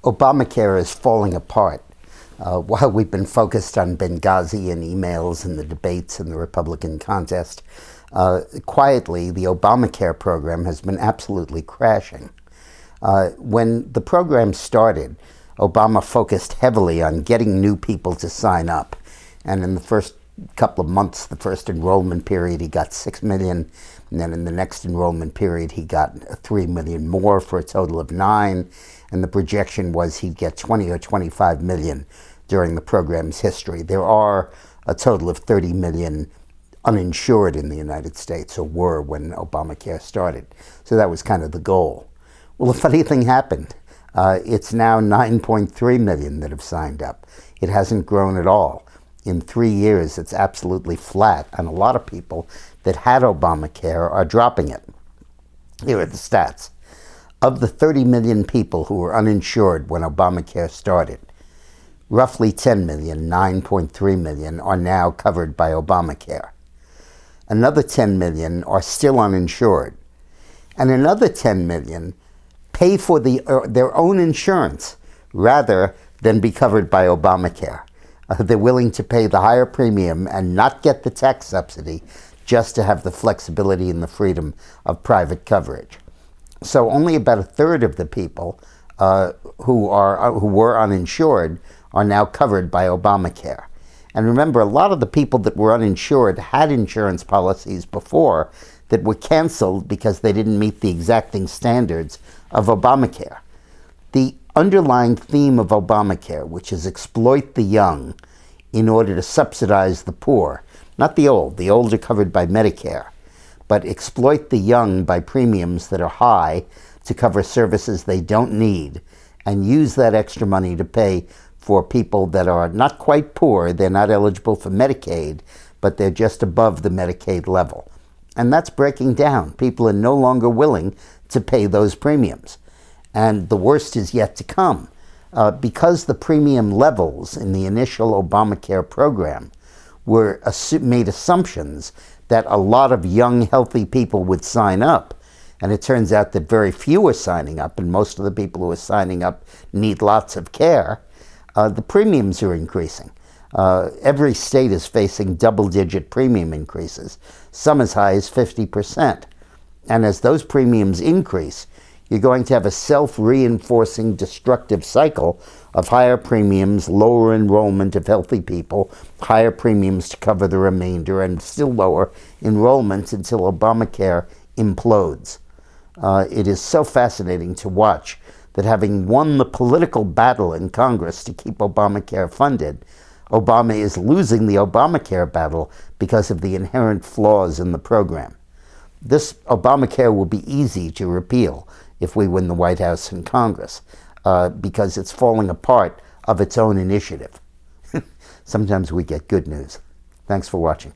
Obamacare is falling apart. While we've been focused on Benghazi and emails and the debates and the Republican contest, quietly, the Obamacare program has been absolutely crashing. When the program started, Obama focused heavily on getting new people to sign up. And in the first couple of months, the first enrollment period, he got 6 million. And then in the next enrollment period, he got 3 million more for a total of 9. And the projection was he'd get 20 or 25 million during the program's history. There are a total of 30 million uninsured in the United States, or were when Obamacare started. So that was kind of the goal. Well, a funny thing happened. It's now 9.3 million that have signed up. It hasn't grown at all. In 3 years, it's absolutely flat, and a lot of people that had Obamacare are dropping it. Here are the stats. Of the 30 million people who were uninsured when Obamacare started, roughly 10 million, 9.3 million, are now covered by Obamacare. Another 10 million are still uninsured. And another 10 million pay for their own insurance rather than be covered by Obamacare. They're willing to pay the higher premium and not get the tax subsidy just to have the flexibility and the freedom of private coverage. So only about a third of the people who were uninsured are now covered by Obamacare. And remember, a lot of the people that were uninsured had insurance policies before that were canceled because they didn't meet the exacting standards of Obamacare. The underlying theme of Obamacare, which is exploit the young in order to subsidize the poor, not the old are covered by Medicare, but exploit the young by premiums that are high to cover services they don't need, and use that extra money to pay for people that are not quite poor. They're not eligible for Medicaid, but they're just above the Medicaid level. And that's breaking down. People are no longer willing to pay those premiums. And the worst is yet to come. Because the premium levels in the initial Obamacare program were made assumptions that a lot of young, healthy people would sign up, and it turns out that very few are signing up, and most of the people who are signing up need lots of care, the premiums are increasing. Every state is facing double-digit premium increases, some as high as 50%. And as those premiums increase, you're going to have a self-reinforcing destructive cycle of higher premiums, lower enrollment of healthy people, higher premiums to cover the remainder, and still lower enrollment until Obamacare implodes. It is so fascinating to watch that, having won the political battle in Congress to keep Obamacare funded, Obama is losing the Obamacare battle because of the inherent flaws in the program. This Obamacare will be easy to repeal if we win the White House and Congress, because it's falling apart of its own initiative. Sometimes we get good news. Thanks for watching.